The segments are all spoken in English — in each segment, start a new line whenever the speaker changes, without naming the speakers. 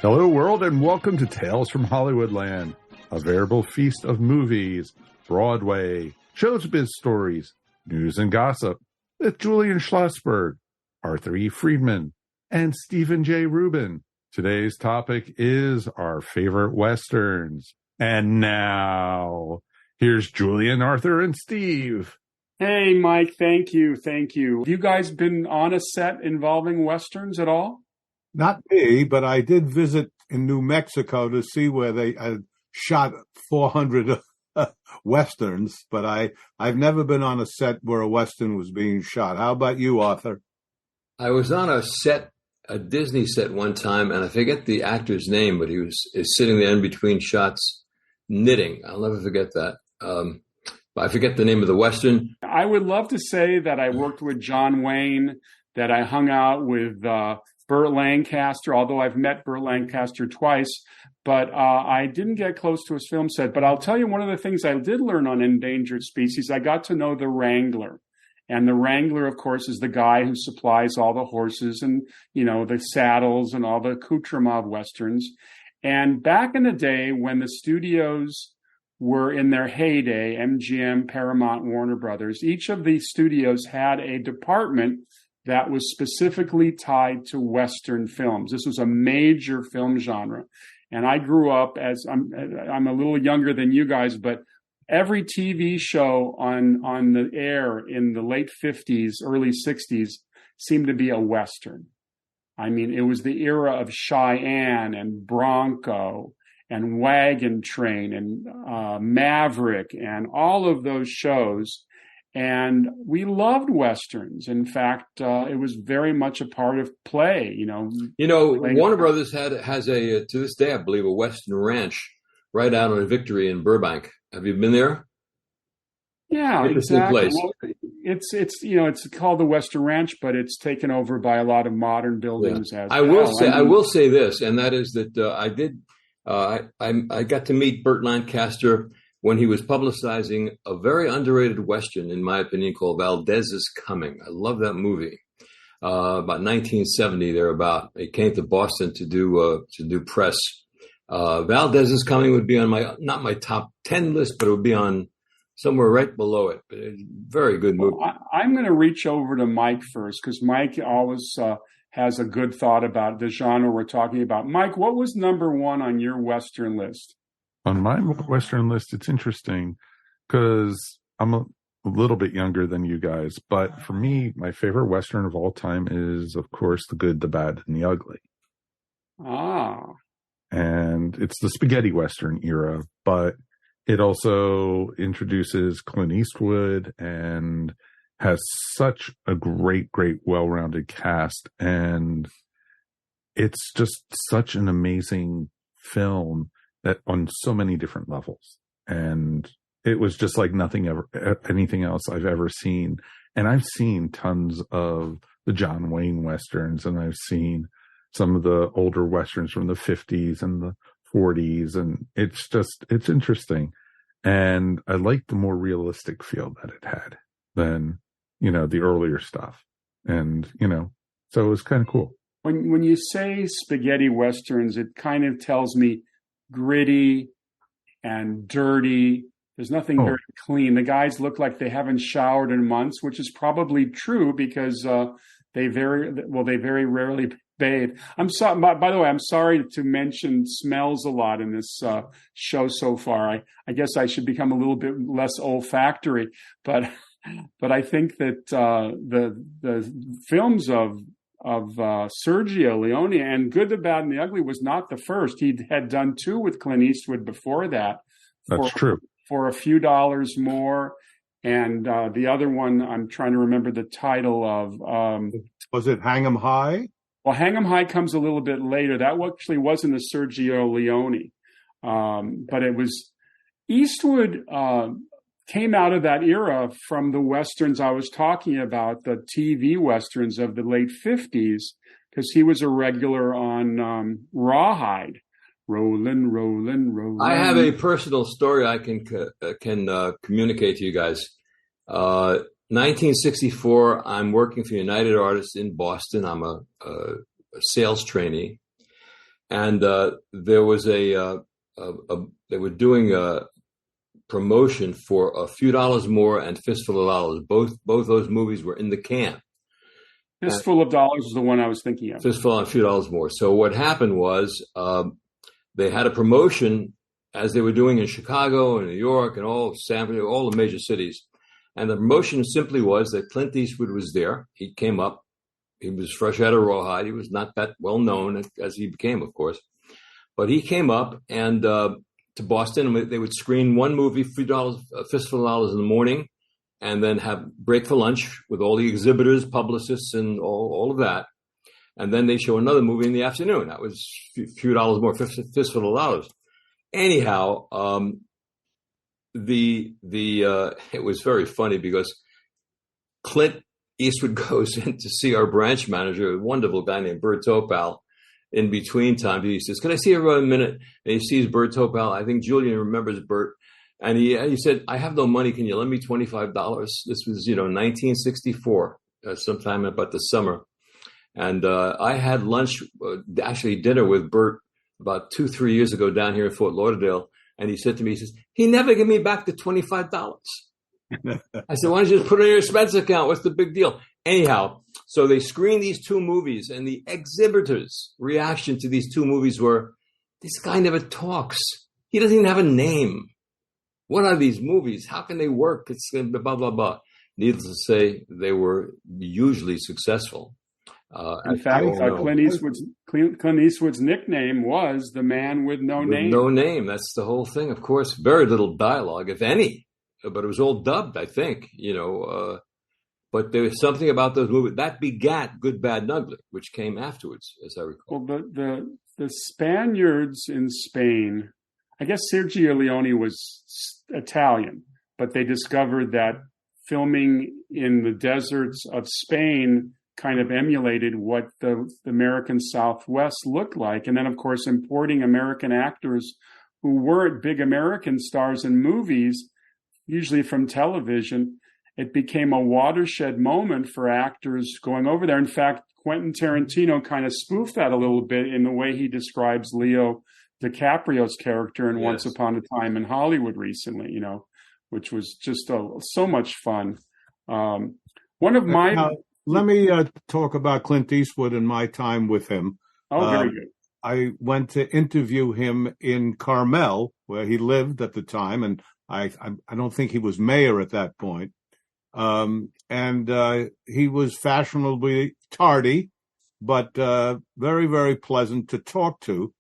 Hello, world, and welcome to Tales from Hollywoodland, a veritable feast of movies, Broadway, showbiz stories, news and gossip, with Julian Schlossberg, Arthur E. Friedman, and Stephen J. Rubin. Today's topic is our favorite Westerns. And now, here's Julian, Arthur, and Steve.
Hey, Mike, thank you. Have you guys been on a set involving Westerns at all?
Not me, but I did visit in New Mexico to see where they shot 400 Westerns, but I've never been on a set where a Western was being shot. How about you, Arthur?
I was on a Disney set one time, and I forget the actor's name, but is sitting there in between shots knitting. I'll never forget that. I forget the name of the Western.
I would love to say that I worked with John Wayne, that I hung out with Burt Lancaster, although I've met Burt Lancaster twice, but I didn't get close to his film set. But I'll tell you, one of the things I did learn on Endangered Species, I got to know the Wrangler. And the Wrangler, of course, is the guy who supplies all the horses and, the saddles and all the accoutrement of Westerns. And back in the day when the studios were in their heyday, MGM, Paramount, Warner Brothers, each of these studios had a department that was specifically tied to Western films. This was a major film genre. And I grew up as I'm a little younger than you guys, but every TV show on the air in the late 50s, early 60s seemed to be a Western. I mean, it was the era of Cheyenne and Bronco and Wagon Train and Maverick and all of those shows. And we loved Westerns. In fact, it was very much a part of play,
Warner Brothers has to this day, I believe, a Western ranch right out on Victory in Burbank. Have you been there?
Yeah, exactly. Well, it's called the Western Ranch, but it's taken over by a lot of modern buildings. Yeah.
I will say this, and that is that I got to meet Burt Lancaster when he was publicizing a very underrated Western, in my opinion, called Valdez is Coming. I love that movie. About 1970, thereabout. He came to Boston to do press. Valdez is Coming would be on not my top 10 list, but it would be on somewhere right below it. But very good movie.
Well, I'm going to reach over to Mike first, because Mike always has a good thought about the genre we're talking about. Mike, what was number one on your Western list?
On my Western list, it's interesting because I'm a little bit younger than you guys. But for me, my favorite Western of all time is, of course, The Good, the Bad, and the Ugly.
Ah.
And it's the spaghetti Western era, but it also introduces Clint Eastwood and has such a great, well-rounded cast. And it's just such an amazing film that on so many different levels. And it was just like anything else I've ever seen. And I've seen tons of the John Wayne Westerns, and I've seen some of the older Westerns from the 50s and the 40s. And it's interesting. And I like the more realistic feel that it had than, the earlier stuff. And, so it was kind of cool.
When you say spaghetti Westerns, it kind of tells me gritty and dirty. There's nothing very clean. The guys look like they haven't showered in months, which is probably true because they very rarely bathe. I'm sorry. By the way, I'm sorry to mention smells a lot in this show so far. I guess I should become a little bit less olfactory, but I think that the films of Sergio Leone and Good, the Bad, and the Ugly was not the first. He had done two with Clint Eastwood before that.
That's true. For
a few dollars more. And the other one, I'm trying to remember the title of.
Was it Hang 'em High?
Well, Hang 'em High comes a little bit later. That actually wasn't a Sergio Leone. But it was Eastwood came out of that era from the Westerns I was talking about, the TV Westerns of the late 50s, because he was a regular on Rawhide. Rollin', rollin', rollin'.
I have a personal story I can communicate to you guys. 1964, I'm working for United Artists in Boston. I'm a sales trainee. and there was they were doing a promotion for A Few Dollars More and Fistful of Dollars. Both those movies were in the can.
Fistful of Dollars was the one I was thinking of.
Fistful and A Few Dollars More. So what happened was they had a promotion as they were doing in Chicago and New York and all San Francisco, all the major cities. And the promotion simply was that Clint Eastwood was there. He came up. He was fresh out of Rawhide. He was not that well known as he became, of course. But he came up and to Boston, and they would screen one movie, $3, a Fistful of Dollars in the morning, and then have break for lunch with all the exhibitors, publicists, and all of that. And then they show another movie in the afternoon. That was a few dollars more, Fistful of Dollars. Anyhow, it was very funny because Clint Eastwood goes in to see our branch manager, a wonderful guy named Bert Topal, in between times. He says, "Can I see you for a minute?" And he sees Bert Topal. I think Julian remembers Bert. And he said, "I have no money. Can you lend me $25?" This was, 1964, sometime about the summer. And I had lunch, actually dinner with Bert about 2-3 years ago down here in Fort Lauderdale. And he said to me, he says, "He never gave me back the $25. I said, "Why don't you just put it in your expense account? What's the big deal?" Anyhow, so they screened these two movies, and the exhibitors' reaction to these two movies were, "This guy never talks. He doesn't even have a name. What are these movies? How can they work? It's blah, blah, blah." Needless to say, they were hugely successful.
In fact, Clint Eastwood's nickname was the man with no name.
No name. That's the whole thing. Of course, very little dialogue, if any, but it was all dubbed, I think, but there was something about those movies that begat Good, Bad, and Ugly, which came afterwards, as I recall.
Well, the Spaniards in Spain, I guess Sergio Leone was Italian, but they discovered that filming in the deserts of Spain kind of emulated what the American Southwest looked like. And then, of course, importing American actors who weren't big American stars in movies, usually from television, it became a watershed moment for actors going over there. In fact, Quentin Tarantino kind of spoofed that a little bit in the way he describes Leo DiCaprio's character in Once Upon a Time in Hollywood recently, which was just so much fun.
Let me talk about Clint Eastwood and my time with him.
Oh, very good.
I went to interview him in Carmel, where he lived at the time, and I don't think he was mayor at that point. And he was fashionably tardy, but very, very pleasant to talk to.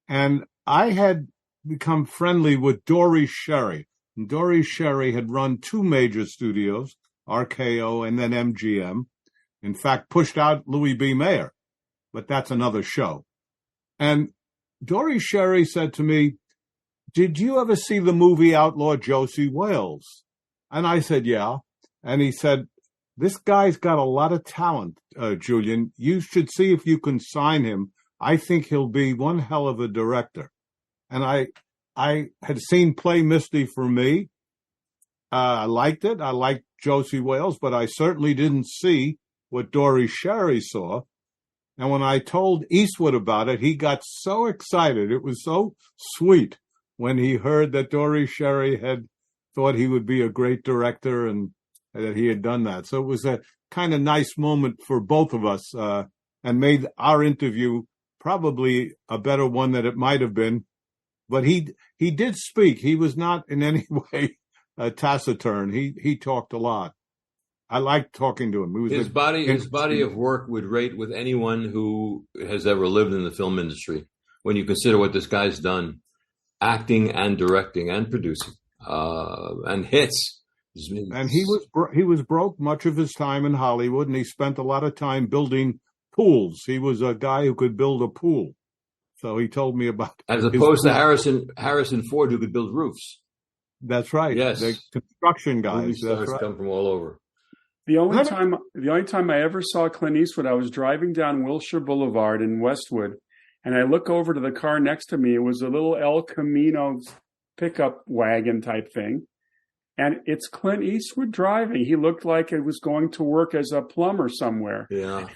And I had become friendly with Dory Sherry. And Dory Sherry had run two major studios, RKO and then MGM. In fact, pushed out Louis B. Mayer, but that's another show. And Dory Sherry said to me, "Did you ever see the movie Outlaw Josie Wales?" And I said, "Yeah." And he said, "This guy's got a lot of talent, Julian. You should see if you can sign him. I think he'll be one hell of a director." And I had seen Play Misty for Me. I liked it. I liked Josie Wales, but I certainly didn't see what Dory Sherry saw. And when I told Eastwood about it, he got so excited. It was so sweet when he heard that Dory Sherry had thought he would be a great director and that he had done that. So it was a kind of nice moment for both of us and made our interview probably a better one than it might have been. But he did speak. He was not in any way taciturn. He talked a lot. I liked talking to him.
His body of work would rate with anyone who has ever lived in the film industry. When you consider what this guy's done, acting and directing and producing, and hits.
And he was broke much of his time in Hollywood, and he spent a lot of time building pools. He was a guy who could build a pool. So he told me about
as opposed to Harrison Ford, who could build roofs.
That's right.
Yes,
the construction guys.
Movie stars come from all over.
The only time I ever saw Clint Eastwood, I was driving down Wilshire Boulevard in Westwood, and I look over to the car next to me. It was a little El Camino pickup wagon type thing, And it's Clint Eastwood driving. He looked like he was going to work as a plumber somewhere.
Yeah.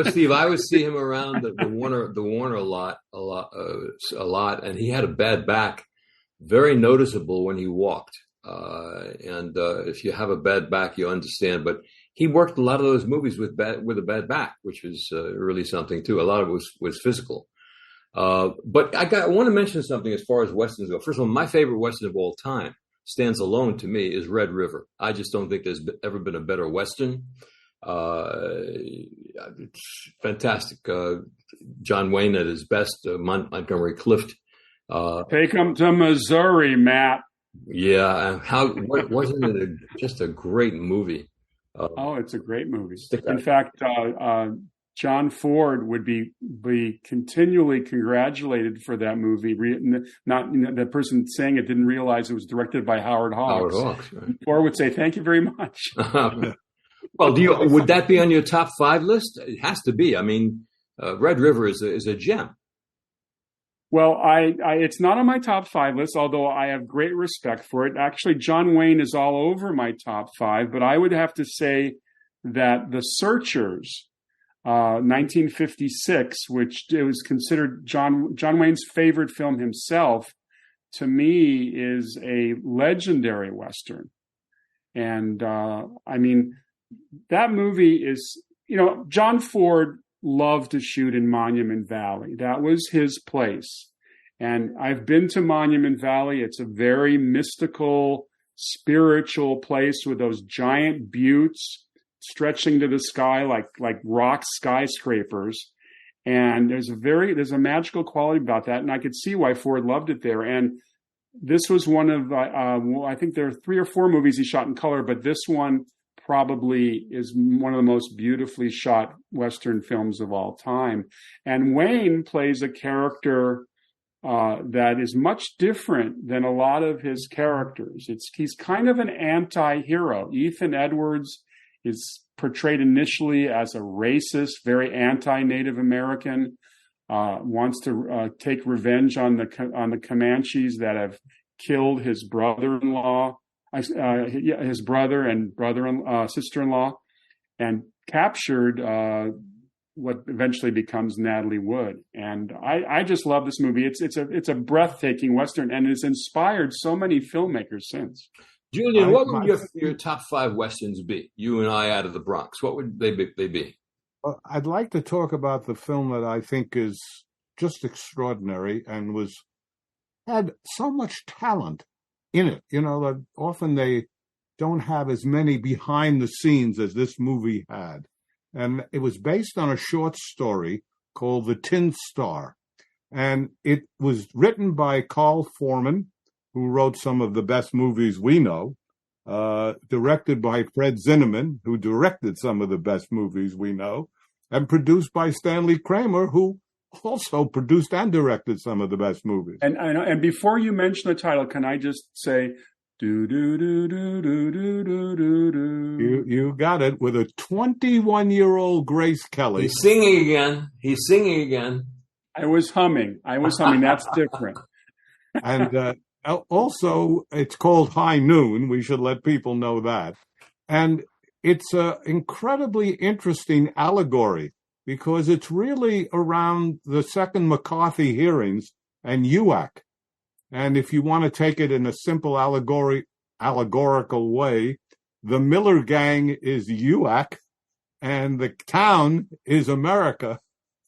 Steve, I would see him around the Warner a lot, and he had a bad back, very noticeable when he walked. And if you have a bad back, you understand. But he worked a lot of those movies with a bad back, which was really something too. A lot of it was physical. But I want to mention something as far as westerns go. First of all, my favorite western of all time, stands alone to me, is Red River. I just don't think there's ever been a better western. It's fantastic. John Wayne at his best, Montgomery Clift.
Take him to Missouri, Matt.
Yeah, wasn't it just a great movie?
It's a great movie. In fact, John Ford would be continually congratulated for that movie. The person saying it didn't realize it was directed by Howard Hawks. Right. Ford would say, "Thank you very much."
Well, would that be on your top 5 list? It has to be. I mean, Red River is a gem.
Well, it's not on my top 5 list, although I have great respect for it. Actually, John Wayne is all over my top 5, but I would have to say that The Searchers, 1956, which it was considered John Wayne's favorite film himself, to me is a legendary Western. And I mean, that movie is, John Ford loved to shoot in Monument Valley. That was his place. And I've been to Monument Valley. It's a very mystical, spiritual place with those giant buttes stretching to the sky like rock skyscrapers. And there's a magical quality about that. And I could see why Ford loved it there. And this was one of, I think there are 3 or 4 movies he shot in color, but this one probably is one of the most beautifully shot Western films of all time. And Wayne plays a character that is much different than a lot of his characters. He's kind of an anti-hero. Ethan Edwards is portrayed initially as a racist, very anti-Native American, wants to take revenge on the Comanches that have killed his brother-in-law, his brother and sister-in-law, and captured what eventually becomes Natalie Wood. And I just love this movie. It's a breathtaking Western, and it's inspired so many filmmakers since.
Julian, what would your top 5 Westerns be? You and I Out of the Bronx. What would they be?
Well, I'd like to talk about the film that I think is just extraordinary and had so much talent in it. That often they don't have as many behind the scenes as this movie had. And it was based on a short story called The Tin Star. And it was written by Carl Foreman, who wrote some of the best movies we know, directed by Fred Zinnemann, who directed some of the best movies we know, and produced by Stanley Kramer, who also produced and directed some of the best movies.
And before you mention the title, can I just say, do do do do do do do do do?
You got it, with a 21-year-old Grace Kelly.
He's singing again.
I was humming. That's different.
And also, it's called High Noon. We should let people know that. And it's an incredibly interesting allegory because it's really around the second McCarthy hearings and UAC. And if you want to take it in a simple allegorical way, the Miller Gang is UAC and the town is America.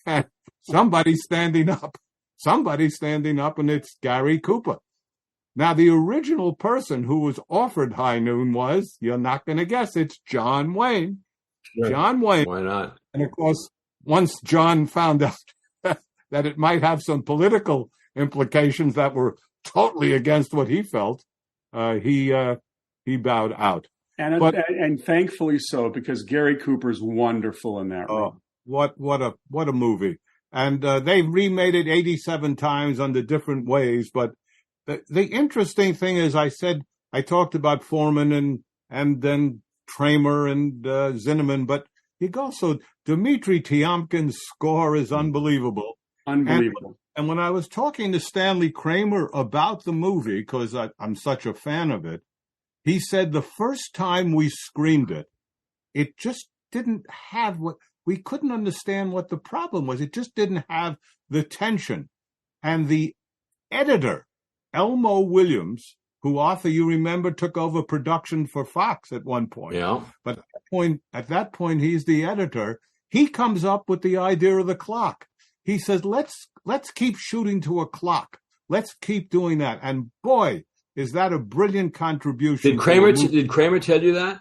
And somebody's standing up, and it's Gary Cooper. Now, the original person who was offered High Noon was, you're not going to guess, it's John Wayne.
Sure.
John Wayne.
Why not?
And of course, once John found out that it might have some political implications that were totally against what he felt, he bowed out.
And thankfully so, because Gary Cooper's wonderful in that role.
What a movie. And they remade it 87 times under different ways, but the interesting thing is, I talked about Foreman and then Kramer and Zinnemann, but you also, Dmitri Tiomkin's score is unbelievable.
Unbelievable.
And when I was talking to Stanley Kramer about the movie, because I'm such a fan of it, He said the first time we screened it, it just didn't have we couldn't understand what the problem was. It just didn't have the tension. And the editor, Elmo Williams, who, Arthur, you remember, took over production for Fox at one point.
Yeah.
But at that point, he's the editor. He comes up with the idea of the clock. He says, let's keep shooting to a clock. Let's keep doing that. And boy, is that a brilliant contribution.
Did Kramer tell you that?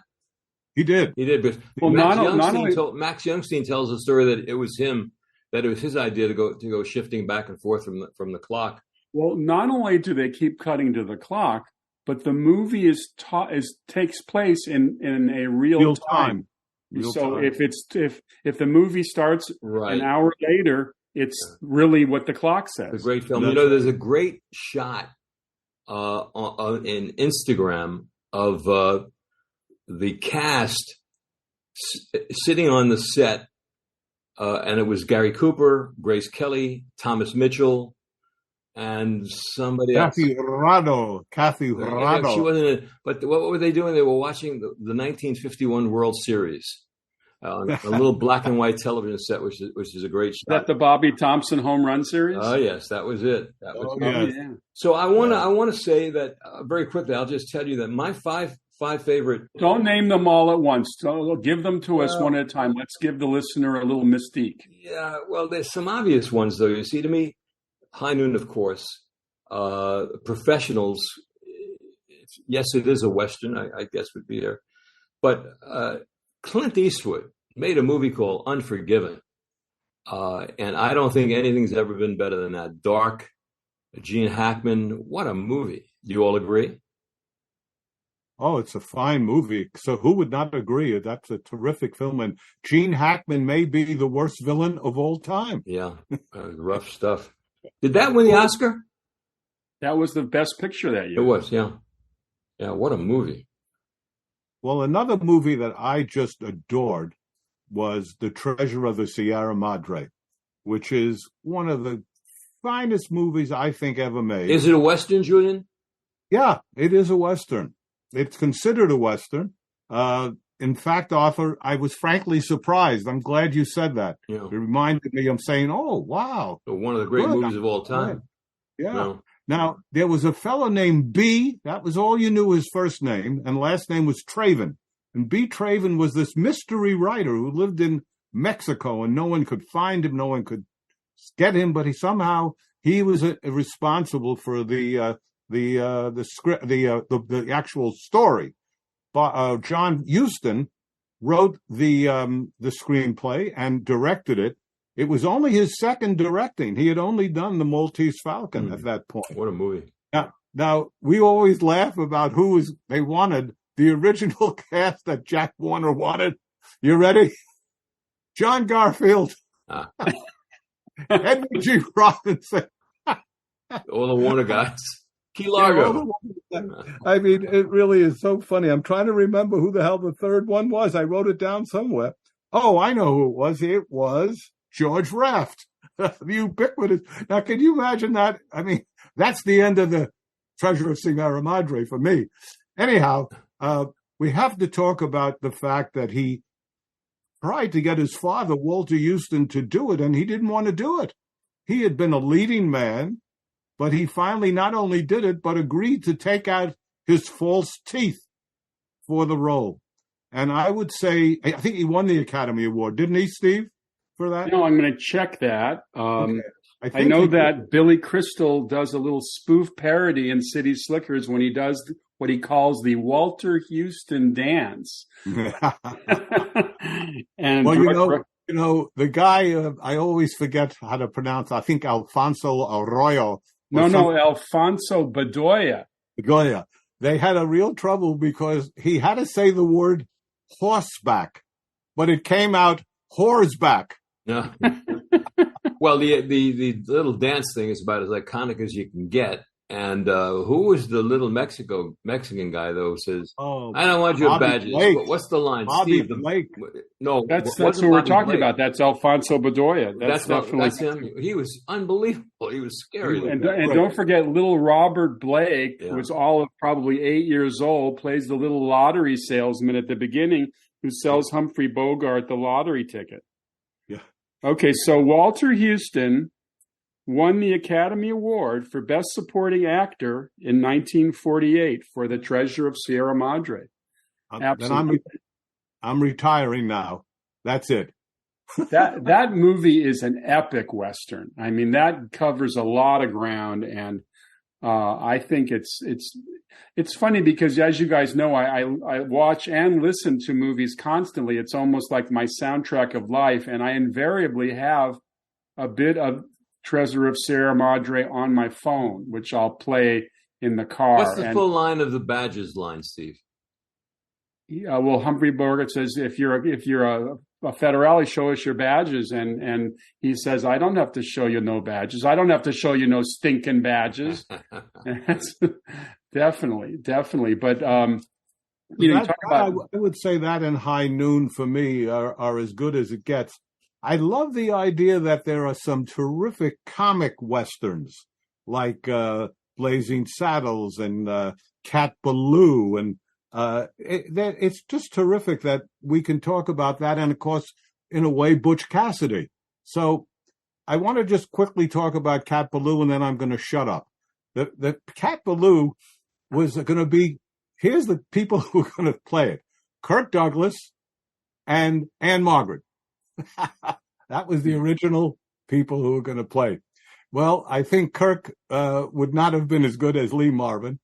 He did.
He did. But
well,
Max Youngstein tells the story that it was his idea to go shifting back and forth from the clock.
Well, not only do they keep cutting to the clock, but the movie takes place in a real time. So if the movie starts an hour later, it's really what the clock says.
It's a great film. There's a great shot in Instagram of the cast sitting on the set, and it was Gary Cooper, Grace Kelly, Thomas Mitchell, and somebody else. Kathy Rado.
Yeah,
she wasn't in it. But what were they doing? They were watching the 1951 World Series on a little black and white television set, which is a great shot.
That the Bobby Thompson home run series?
Oh, yes, that was it.
Yeah.
So I want to say that very quickly. I'll just tell you that my five favorite.
Don't name them all at once. So give them to us one at a time. Let's give the listener a little mystique.
Yeah, well, there's some obvious ones, though. You see, to me, High Noon, of course. Professionals. Yes, it is a Western, I guess would be there. But Clint Eastwood made a movie called Unforgiven. And I don't think anything's ever been better than that. Dark, Gene Hackman. What a movie. Do you all agree?
Oh, it's a fine movie. So who would not agree? That's a terrific film. And Gene Hackman may be the worst villain of all time.
Yeah, rough stuff. Did that win the Oscar?
That was the best picture that year.
It was, yeah. Yeah, what a movie.
Well, another movie that I just adored was The Treasure of the Sierra Madre, which is one of the finest movies I think ever made.
Is it a Western, Julian?
Yeah, it is a Western. It's considered a Western. In fact, Arthur, I was frankly surprised. I'm glad you said that.
Yeah.
It reminded me, I'm saying, oh, wow.
One of the great movies of all time.
Yeah.
No.
Now, there was a fellow named B. That was all you knew his first name, and last name was Traven. And B. Traven was this mystery writer who lived in Mexico, and no one could find him, no one could get him, but he was responsible for the script, the actual story. John Huston wrote the screenplay and directed it. It was only his second directing. He had only done The Maltese Falcon at that point.
What a movie!
Now we always laugh about they wanted the original cast that Jack Warner wanted. You ready? John Garfield, Edward G. Robinson,
all the Warner guys. Key Largo.
I mean, it really is so funny. I'm trying to remember who the hell the third one was. I wrote it down somewhere. Oh, I know who it was. It was George Raft, the ubiquitous. Now, can you imagine that? I mean, that's the end of the Treasure of Sierra Madre for me. Anyhow, we have to talk about the fact that he tried to get his father, Walter Huston, to do it, and he didn't want to do it. He had been a leading man, but he finally not only did it, but agreed to take out his false teeth for the role. And I would say, I think he won the Academy Award, didn't he, Steve, for that?
No, I'm going to check that.
Okay.
I know that Billy Crystal does a little spoof parody in City Slickers when he does what he calls the Walter Huston dance. And
well, you know, the guy, I always forget how to pronounce, I think Alfonso Arroyo.
No, Alfonso Bedoya.
Bedoya. They had a real trouble because he had to say the word horseback, but it came out horseback.
Yeah. Well, the little dance thing is about as iconic as you can get. And who was the little Mexican guy though? Who says,
Oh,
"I don't want your
Bobby
badges."
Blake.
What's the line,
Bobby
Steve?
Blake.
No,
That's
wasn't
what we're
Bobby
talking
Blake.
about. That's Alfonso Bedoya.
That's him. He was unbelievable. He was scary.
And don't forget, little Robert Blake
Yeah.
was all of probably 8 years old, plays the little lottery salesman at the beginning who sells Humphrey Bogart the lottery ticket.
Yeah.
Okay, so Walter Houston won the Academy Award for Best Supporting Actor in 1948 for The Treasure of Sierra Madre.
Then
Absolutely.
I'm retiring now. That's it.
That movie is an epic Western. I mean, that covers a lot of ground, and I think it's funny because, as you guys know, I watch and listen to movies constantly. It's almost like my soundtrack of life, and I invariably have a bit of Treasure of Sierra Madre on my phone, which I'll play in the car.
What's the full line of the badges line, Steve?
Well, Humphrey Bogart says, if you're a federale, show us your badges, and he says, I don't have to show you no badges. I don't have to show you no stinking badges. That's definitely. But you talk about.
I would say that and High Noon for me are as good as it gets. I love the idea that there are some terrific comic westerns like Blazing Saddles and Cat Ballou, and it's just terrific that we can talk about that. And of course, in a way, Butch Cassidy. So I want to just quickly talk about Cat Ballou, and then I'm going to shut up. The Cat Ballou was going to be, here's the people who are going to play it: Kirk Douglas and Anne Margaret. That was the original people who were going to play. Well, I think Kirk would not have been as good as Lee Marvin.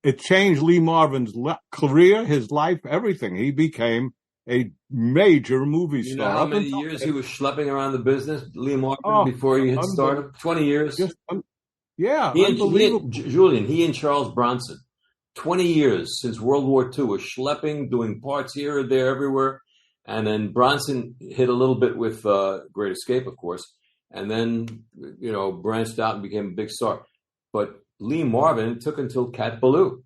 It changed Lee Marvin's career, his life, everything. He became a major movie star.
You know how many years he was schlepping around the business, Lee Marvin, before he had started? 20 years.
Yeah,
Julian, he and Charles Bronson, 20 years since World War II, was schlepping, doing parts here or there, everywhere. And then Bronson hit a little bit with Great Escape, of course, and then, branched out and became a big star. But Lee Marvin, it took until Cat Ballou.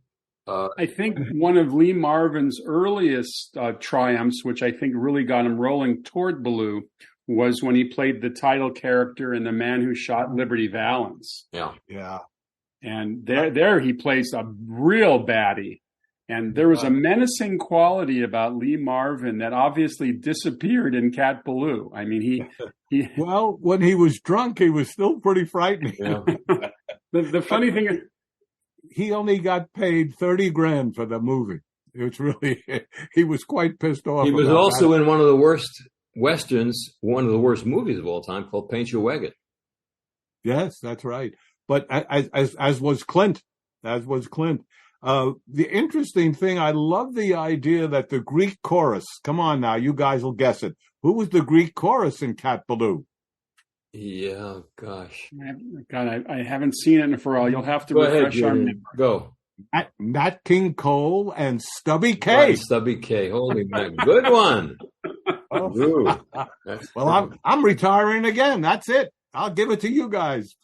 I think one of Lee Marvin's earliest triumphs, which I think really got him rolling toward Ballou, was when he played the title character in The Man Who Shot Liberty Valance.
Yeah.
And there he plays a real baddie. And there was a menacing quality about Lee Marvin that obviously disappeared in Cat Ballou. I mean, he
well, when he was drunk, he was still pretty frightening.
Yeah.
The funny thing is,
he only got paid $30,000 for the movie. It was really, he was quite pissed off.
He was also in one of the worst Westerns, one of the worst movies of all time, called Paint Your Wagon.
Yes, that's right. But as was Clint. The interesting thing, I love the idea that the Greek chorus, come on now, you guys will guess it. Who was the Greek chorus in Cat Ballou?
Yeah, gosh.
God, I haven't seen it in for all. You'll have to refresh our memory.
Go.
Nat King Cole and Stubby K.
Right, Stubby K. Holy man. Good one.
Well, I'm retiring again. That's it. I'll give it to you guys.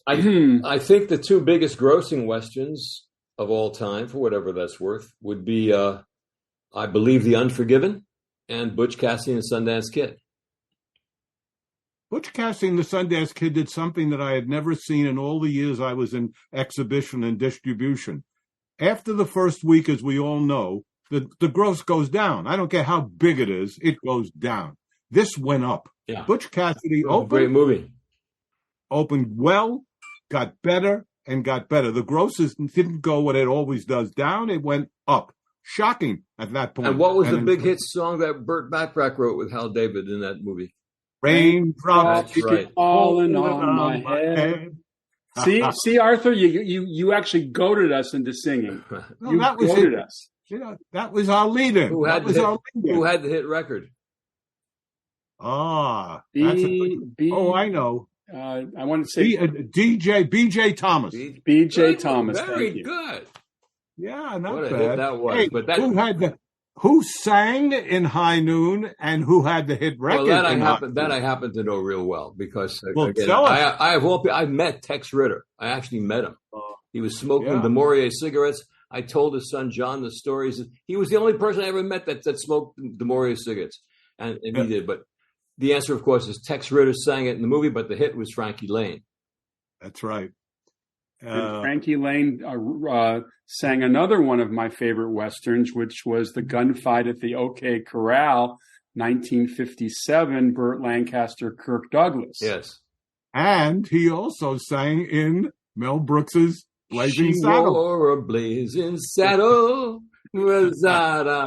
I think the two biggest grossing Westerns of all time, for whatever that's worth, would be, I believe, The Unforgiven and Butch Cassidy and the Sundance Kid.
Butch Cassidy and the Sundance Kid did something that I had never seen in all the years I was in exhibition and distribution. After the first week, as we all know, the gross goes down. I don't care how big it is, it goes down. This went up.
Yeah.
Butch Cassidy
Great movie.
Opened well, got better, and got better. The grosses didn't go what it always does down. It went up. Shocking at that point.
And what was the big hit song that Burt Bacharach wrote with Hal David in that movie?
Raindrops
falling on my head. See, Arthur, you actually goaded us into singing.
No, that was
goaded us.
That was our leader.
Who had the hit record?
Ah, I know.
I want to say
BJ Thomas.
BJ Thomas.
Very good.
Yeah, not
what a
bad.
Hit that was.
Hey,
but
who sang in High Noon and who had the hit record?
Well, I happen to know real well because
well,
again, I've met Tex Ritter. I actually met him. He was smoking the Morier cigarettes. I told his son John the stories. He was the only person I ever met that smoked the Morier cigarettes, and he did. But the answer, of course, is Tex Ritter sang it in the movie, but the hit was Frankie Lane.
That's right.
And Frankie Lane sang another one of my favorite Westerns, which was the gunfight at the OK Corral, 1957, Burt Lancaster, Kirk Douglas.
Yes.
And he also sang in Mel Brooks's Blazing Saddle.
She wore a blazing saddle.
Now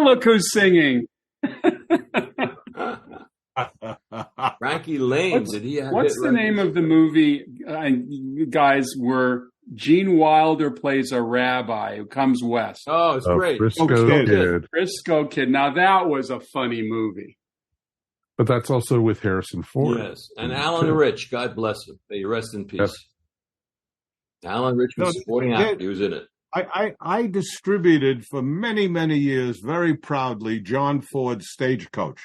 look who's singing.
Frankie Lane. Did he have
what's the name of the movie, guys, where Gene Wilder plays a rabbi who comes west?
Oh, it's great.
Frisco Kid.
Frisco Kid. Now, that was a funny movie.
But that's also with Harrison Ford.
Yes. And Alan Rich, God bless him. May you rest in peace. Yes. Alan Rich was a supporting actor. He was in it.
I distributed for many, many years, very proudly, John Ford's Stagecoach.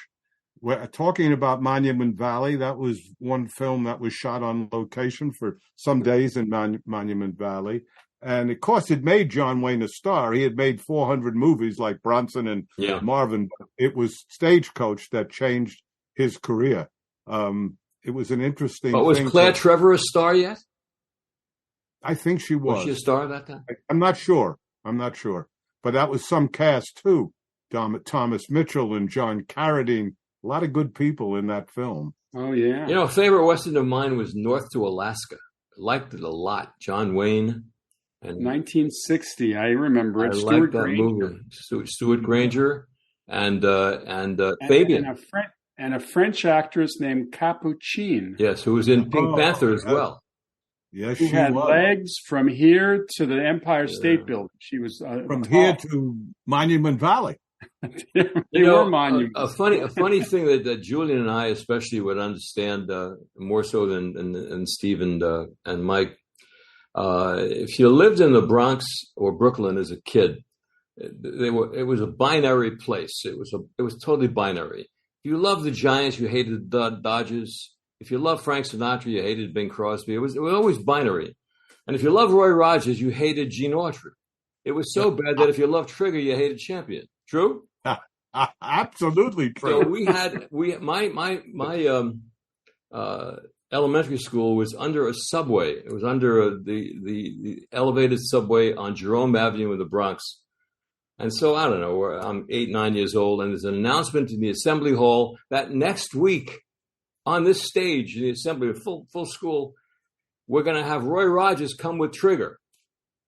We're talking about Monument Valley. That was one film that was shot on location for some days in Monument Valley. And of course, it made John Wayne a star. He had made 400 movies like Bronson and Marvin. It was Stagecoach that changed his career. It was an interesting
thing. But was Claire Trevor a star yet?
I think she was.
Was she a star at that time?
I'm not sure. But that was some cast, too. Thomas Mitchell and John Carradine. A lot of good people in that film.
Oh, yeah.
You know, a favorite Western of mine was North to Alaska. I liked it a lot. John Wayne. And
1960, I remember it.
I liked that movie. Stuart Granger and Fabian.
And a French actress named Capucine.
Yes, who was in Pink Panther as well.
Yes,
she had legs from here to the Empire State Building. She was
from here to Monument Valley.
A funny thing that Julian and I especially would understand more so than Steve and Mike. If you lived in the Bronx or Brooklyn as a kid, it was a binary place. It was totally binary. If you loved the Giants, you hated the Dodgers. If you loved Frank Sinatra, you hated Bing Crosby. It was always binary. And if you loved Roy Rogers, you hated Gene Autry. It was so bad that if you loved Trigger, you hated Champion. True?
Absolutely true.
So my elementary school was under a subway. It was under the elevated subway on Jerome Avenue in the Bronx. And so, I don't know, I'm 8, 9 years old, and there's an announcement in the assembly hall that next week on this stage in the assembly, full school, we're going to have Roy Rogers come with Trigger.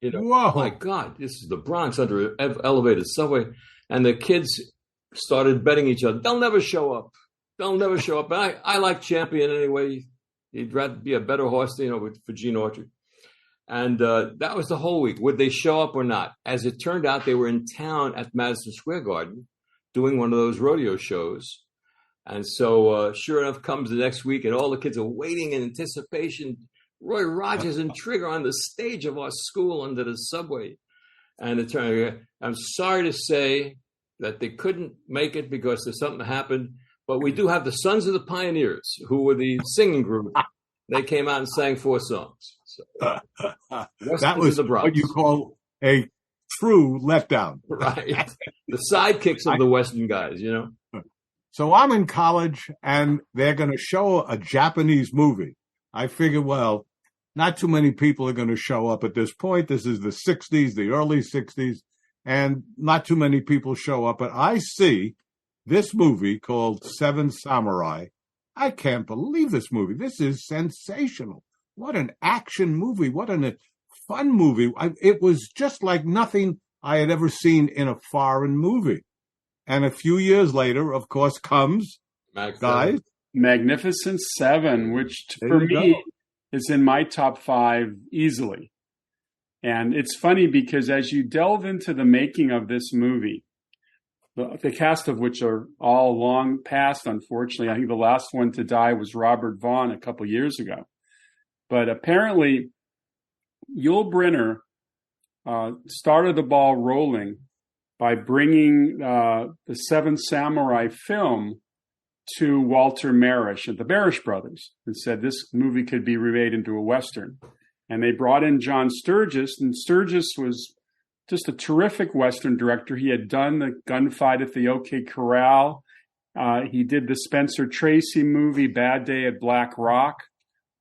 You know,
whoa.
My God, this is the Bronx under an elevated subway. And the kids started betting each other. They'll never show up. And I like Champion anyway. He'd rather be a better horse, for Gene Autry. And that was the whole week. Would they show up or not? As it turned out, they were in town at Madison Square Garden doing one of those rodeo shows. And so, sure enough, comes the next week, and all the kids are waiting in anticipation. Roy Rogers and Trigger on the stage of our school under the subway. And it turned out, I'm sorry to say that they couldn't make it because there's something that happened. But we do have the Sons of the Pioneers, who were the singing group. They came out and sang 4 songs. So,
that was what you call a true letdown.
Right. The sidekicks of the Western guys,
So I'm in college, and they're going to show a Japanese movie. I figure, well, not too many people are going to show up at this point. This is the 60s, the early 60s, and not too many people show up. But I see this movie called Seven Samurai. I can't believe this movie. This is sensational. What an action movie. What a fun movie. It was just like nothing I had ever seen in a foreign movie. And a few years later, of course, comes, guys,
Magnificent Seven, which for me is in my top 5 easily. And it's funny because as you delve into the making of this movie, the cast of which are all long past, unfortunately. I think the last one to die was Robert Vaughn a couple years ago. But apparently, Yul Brynner started the ball rolling by bringing the Seven Samurai film to Walter Marish at the Barish Brothers and said this movie could be remade into a Western. And they brought in John Sturgis, and Sturgis was just a terrific Western director. He had done the gunfight at the OK Corral. He did the Spencer Tracy movie, Bad Day at Black Rock.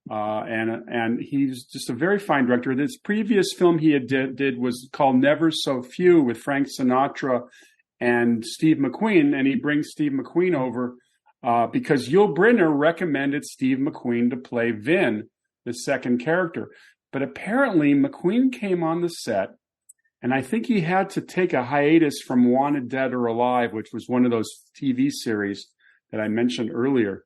And he's just a very fine director. This previous film he had did was called Never So Few with Frank Sinatra and Steve McQueen. And he brings Steve McQueen over because Yul Brynner recommended Steve McQueen to play Vin, the second character. But apparently McQueen came on the set, and I think he had to take a hiatus from Wanted Dead or Alive, which was one of those TV series that I mentioned earlier.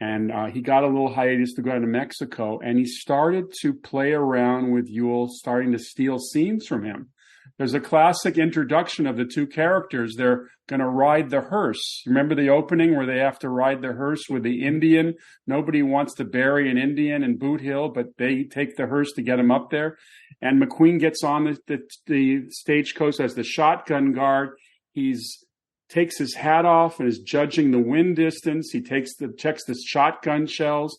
And he got a little hiatus to go to Mexico, and he started to play around with Yul, starting to steal scenes from him. There's a classic introduction of the two characters. They're going to ride the hearse. Remember the opening where they have to ride the hearse with the Indian? Nobody wants to bury an Indian in Boot Hill, but they take the hearse to get him up there. And McQueen gets on the stagecoach as the shotgun guard. Takes his hat off and is judging the wind distance. He checks the shotgun shells.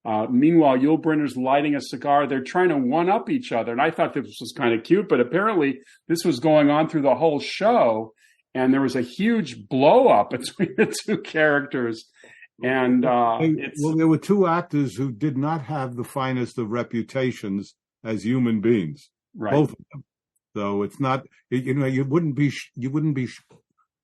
Meanwhile, Yul Brynner's lighting a cigar. They're trying to one-up each other. And I thought this was kind of cute, but apparently this was going on through the whole show. And there was a huge blow-up between the two characters. And
there were two actors who did not have the finest of reputations as human beings,
right.
Both of them. So it's not, you wouldn't be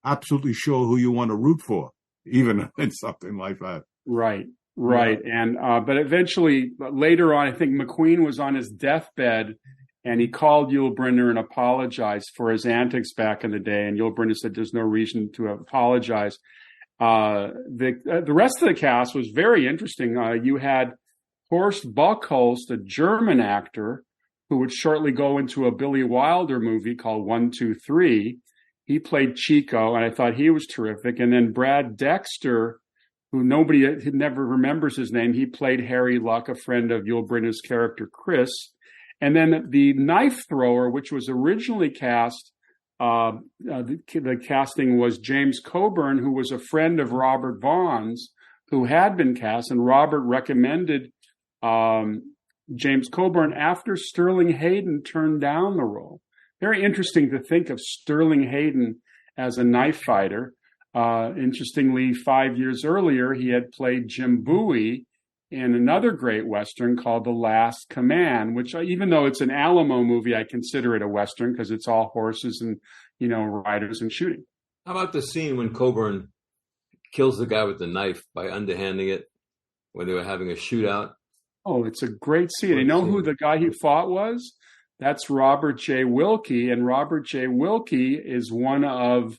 absolutely sure who you want to root for, even in something like that.
Right. And, but eventually later on, I think McQueen was on his deathbed and he called Yul Brynner and apologized for his antics back in the day. And Yul Brynner said, there's no reason to apologize. The rest of the cast was very interesting. You had Horst Buchholz, a German actor who would shortly go into a Billy Wilder movie called 1, 2, 3. He played Chico, and I thought he was terrific. And then Brad Dexter, who never remembers his name, he played Harry Luck, a friend of Yul Brynner's character Chris. And then the knife thrower, which was originally cast, the casting was James Coburn, who was a friend of Robert Vaughn's, who had been cast, and Robert recommended James Coburn after Sterling Hayden turned down the role. Very interesting to think of Sterling Hayden as a knife fighter. Interestingly, 5 years earlier, he had played Jim Bowie in another great Western called The Last Command, which even though it's an Alamo movie, I consider it a Western because it's all horses and, riders and shooting.
How about the scene when Coburn kills the guy with the knife by underhanding it when they were having a shootout? Oh,
it's a great scene. You know who the guy he fought was? That's Robert J. Wilkie, and Robert J. Wilkie is one of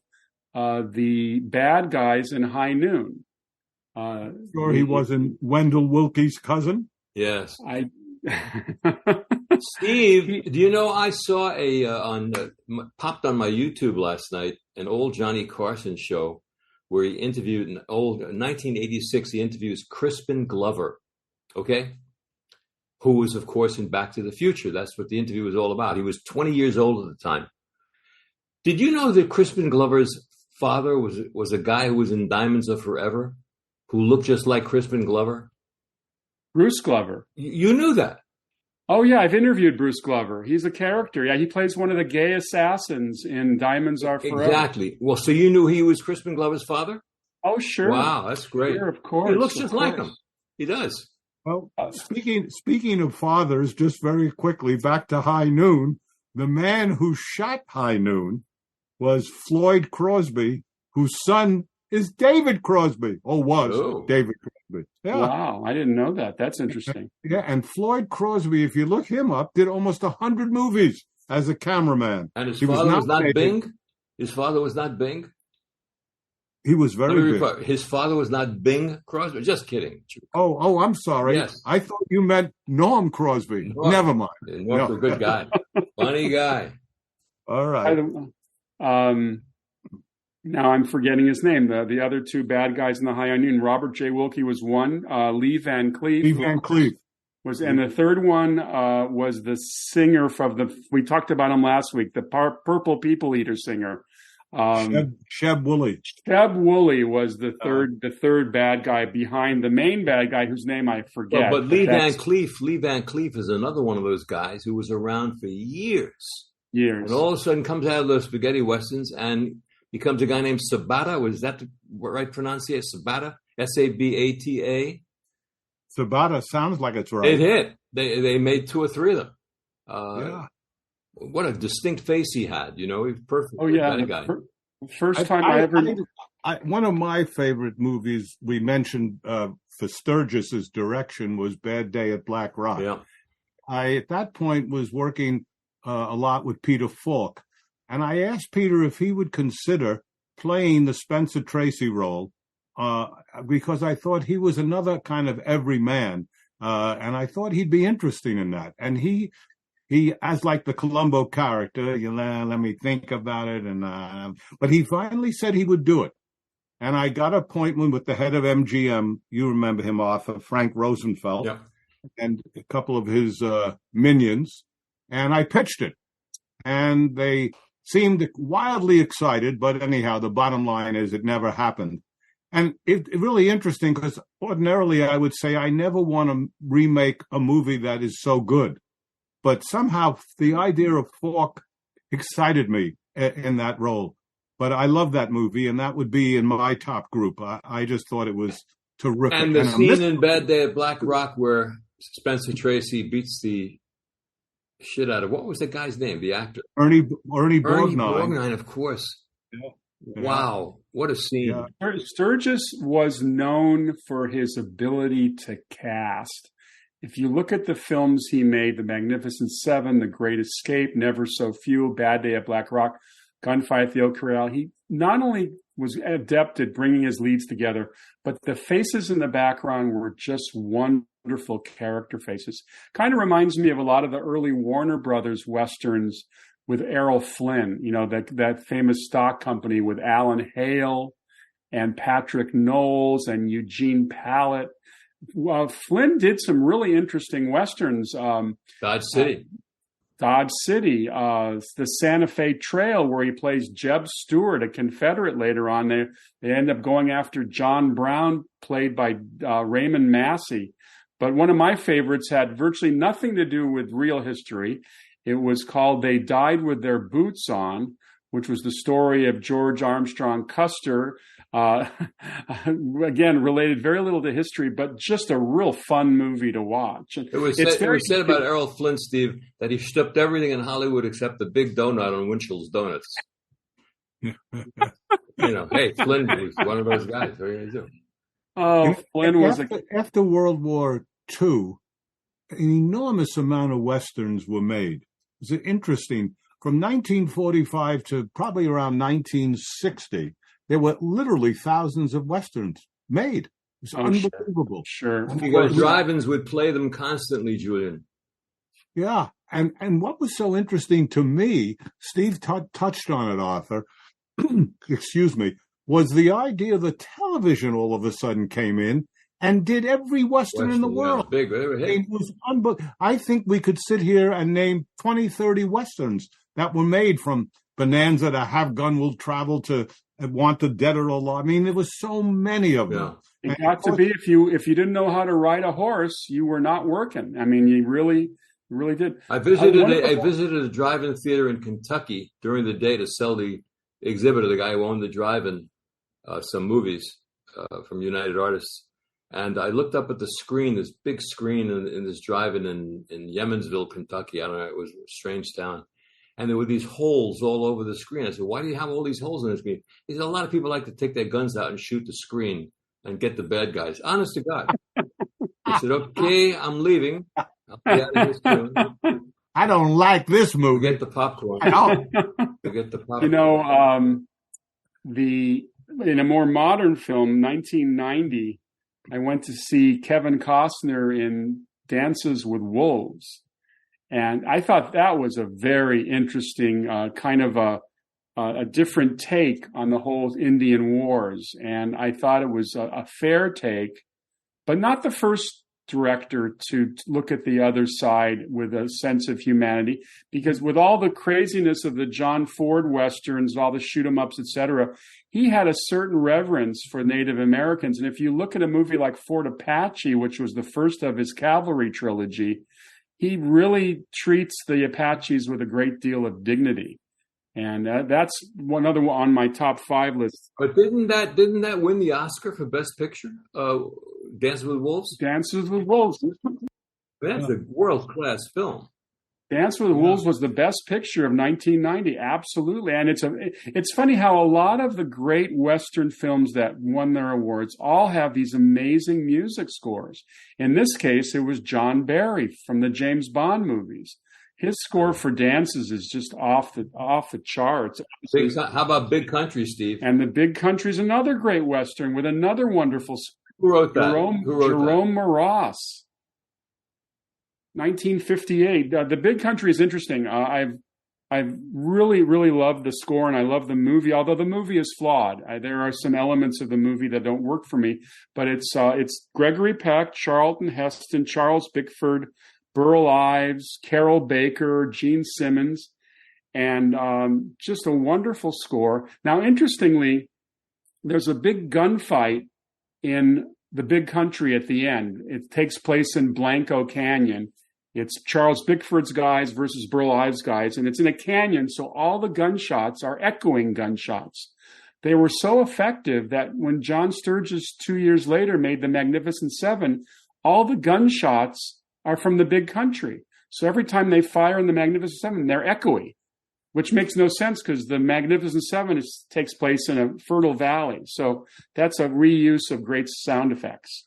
the bad guys in High Noon.
Sure, he wasn't Wendell Wilkie's cousin?
Yes. Steve, do you know I saw popped on my YouTube last night an old Johnny Carson show where he interviewed 1986. He interviews Crispin Glover, okay, who was of course in Back to the Future. That's what the interview was all about. He was 20 years old at the time. Did you know that Crispin Glover's father was a guy who was in Diamonds Are Forever, who looked just like Crispin Glover?
Bruce Glover.
You knew that?
Oh, yeah, I've interviewed Bruce Glover. He's a character. Yeah, he plays one of the gay assassins in Diamonds Are Forever.
Exactly. Well, so you knew he was Crispin Glover's father?
Oh, sure.
Wow, that's great.
Sure, of course.
He looks just like him. He does.
Well, speaking of fathers, just very quickly, back to High Noon, the man who shot High Noon was Floyd Crosby, whose son is David Crosby, David Crosby. Yeah.
Wow, I didn't know that. That's interesting.
Yeah, and Floyd Crosby, if you look him up, did almost 100 movies as a cameraman.
And his father was not Bing? His father was not Bing?
He was very big.
His father was not Bing Crosby? Just kidding.
Oh, I'm sorry.
Yes.
I thought you meant Norm Crosby. Never mind.
Norm's a good guy. Funny guy.
All right.
Now I'm forgetting his name. The other two bad guys in the High Noon. Robert J. Wilkie was one. Lee Van Cleef.
Lee Van Cleef.
And the third one was the singer we talked about him last week, the Purple People Eater singer.
Sheb Woolley.
Sheb Woolley was the third bad guy behind the main bad guy, whose name I forget.
But Lee Van Cleef is another one of those guys who was around for years. And all of a sudden comes out of those spaghetti westerns and becomes a guy named Sabata. Was that the right pronunciation? Sabata? Sabata?
Sabata sounds like it's right.
It hit. They made 2 or 3 of them. What a distinct face he had. He was perfect.
Oh, yeah.
Guy.
First time I ever...
one of my favorite movies we mentioned for Sturgis's direction was Bad Day at Black Rock.
Yeah.
I, at that point, was working a lot with Peter Falk. And I asked Peter if he would consider playing the Spencer Tracy role because I thought he was another kind of everyman. And I thought he'd be interesting in that. And he as like the Columbo character, let me think about it. But he finally said he would do it. And I got an appointment with the head of MGM. You remember him, Arthur, Frank Rosenfeld, and a couple of his minions. And I pitched it. And they seemed wildly excited. But anyhow, the bottom line is it never happened. And it's really interesting because ordinarily I would say I never want to remake a movie that is so good. But somehow the idea of Falk excited me in that role. But I love that movie, and that would be in my top group. I just thought it was terrific.
And the scene in Bad Day at Black Rock where Spencer Tracy beats the shit out of, what was the guy's name, the actor?
Ernie Borgnine.
Borgnine, of course. Yeah. Wow, what a scene.
Yeah. Sturgis was known for his ability to cast. If you look at the films he made, The Magnificent Seven, The Great Escape, Never So Few, Bad Day at Black Rock, Gunfight at the Oak Corral, he not only was adept at bringing his leads together, but the faces in the background were just wonderful character faces. Kind of reminds me of a lot of the early Warner Brothers Westerns with Errol Flynn, that famous stock company with Alan Hale and Patrick Knowles and Eugene Pallett. Flynn did some really interesting Westerns.
Dodge City,
the Santa Fe Trail, where he plays Jeb Stuart, a Confederate later on. They end up going after John Brown, played by Raymond Massey. But one of my favorites had virtually nothing to do with real history. It was called They Died with Their Boots On, which was the story of George Armstrong Custer. Again, related very little to history, but just a real fun movie to watch.
It was said about Errol Flynn, Steve, that he stopped everything in Hollywood except the big donut on Winchell's Donuts. Hey, Flynn was one of those guys. What are you going to do?
Oh, Flynn was
after World War II, an enormous amount of Westerns were made. It's interesting. From 1945 to probably around 1960, there were literally thousands of Westerns made. It's unbelievable.
Sure.
Because drive-ins would play them constantly, Julian.
Yeah. And what was so interesting to me, Steve touched on it, Arthur, excuse me, was the idea that television all of a sudden came in and did every Western in the world.
Big, they were hit.
It was I think we could sit here and name 20, 30 Westerns that were made, from Bonanza to Have Gun Will Travel to Wanted Dead or Alive. I mean, there was so many of them.
It got to be, if you didn't know how to ride a horse, you were not working. I mean, you really did.
I visited a drive-in theater in Kentucky during the day to sell the exhibitor, the guy who owned the drive-in, some movies from United Artists. And I looked up at the screen, this big screen in this drive-in in Yemansville, Kentucky. I don't know, it was a strange town. And there were these holes all over the screen. I said, why do you have all these holes in the screen? He said, a lot of people like to take their guns out and shoot the screen and get the bad guys. Honest to God. I said, okay, I'm leaving. I'll be out of this soon.
I don't like this movie.
Get the popcorn. Get the popcorn.
In a more modern film, 1990, I went to see Kevin Costner in Dances with Wolves. And I thought that was a very interesting kind of a different take on the whole Indian Wars. And I thought it was a fair take, but not the first director to look at the other side with a sense of humanity, because with all the craziness of the John Ford Westerns, all the shoot 'em ups, etc., he had a certain reverence for Native Americans. And if you look at a movie like Fort Apache, which was the first of his cavalry trilogy, he really treats the Apaches with a great deal of dignity. And that's one other one on my top 5 list.
But didn't that win the Oscar for Best Picture? Dances with Wolves?
Dances with Wolves.
That's a world-class film.
Dance with Wolves was the best picture of 1990, absolutely. And it's funny how a lot of the great Western films that won their awards all have these amazing music scores. In this case, it was John Barry from the James Bond movies. His score for Dances is just off the charts.
How about Big Country, Steve?
And The Big Country is another great Western with another wonderful score.
Who wrote that?
Jerome Moross. 1958. The Big Country is interesting. I've really, really loved the score, and I love the movie, although the movie is flawed. There are some elements of the movie that don't work for me, but it's Gregory Peck, Charlton Heston, Charles Bickford, Burl Ives, Carol Baker, Gene Simmons, and just a wonderful score. Now, interestingly, there's a big gunfight in The Big Country at the end. It takes place in Blanco Canyon. It's Charles Bickford's guys versus Burl Ives' guys, and it's in a canyon, so all the gunshots are echoing gunshots. They were so effective that when John Sturges 2 years later made The Magnificent Seven, all the gunshots are from The Big Country. So every time they fire in The Magnificent Seven, they're echoey, which makes no sense because The Magnificent Seven takes place in a fertile valley. So that's a reuse of great sound effects.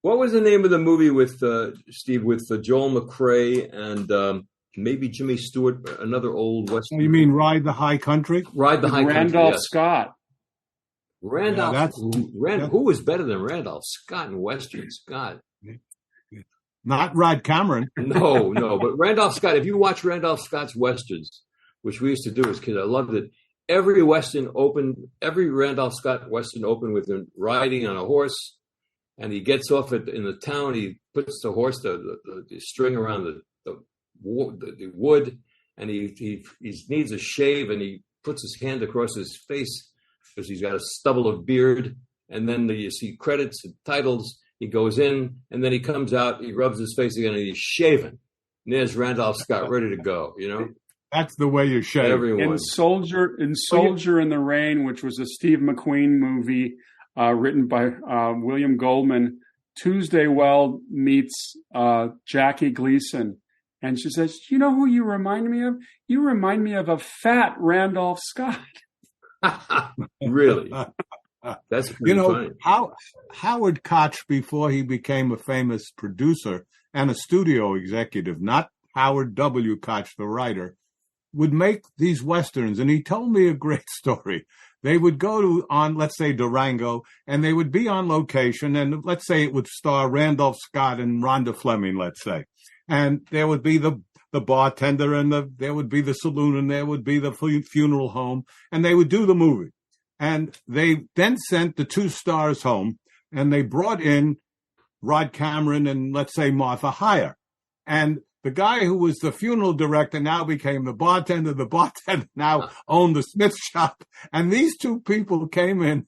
What was the name of the movie with Steve, with Joel McRae and maybe Jimmy Stewart, another old Western?
You mean Ride the High Country?
Ride the High Country,
Randolph
yes.
Scott.
Who was better than Randolph Scott in Westerns? God.
Not Rod Cameron.
No, but Randolph Scott, if you watch Randolph Scott's Westerns, which we used to do as kids, I loved it. Every Randolph Scott Western opened with him riding on a horse, and he gets off in the town. He puts the horse, the string around the wood, and he needs a shave, and he puts his hand across his face because he's got a stubble of beard. And then you see credits and titles. He goes in, and then he comes out. He rubs his face again, and he's shaven. And there's Randolph Scott ready to go. You know,
that's the way you shave.
Everyone.
In Soldier in the Rain, which was a Steve McQueen movie written by William Goldman, Tuesday Weld meets Jackie Gleason, and she says, "You know who you remind me of? You remind me of a fat Randolph Scott."
Really? That's pretty funny.
Howard Koch, before he became a famous producer and a studio executive, not Howard W. Koch, the writer, would make these Westerns. And he told me a great story. They would go on, let's say, Durango, and they would be on location. And let's say it would star Randolph Scott and Rhonda Fleming, let's say. And there would be the bartender, and there would be the saloon, and there would be the funeral home, and they would do the movie. And they then sent the 2 stars home, and they brought in Rod Cameron and, let's say, Martha Heyer. And the guy who was the funeral director now became the bartender. The bartender now owned the Smith shop. And these 2 people came in,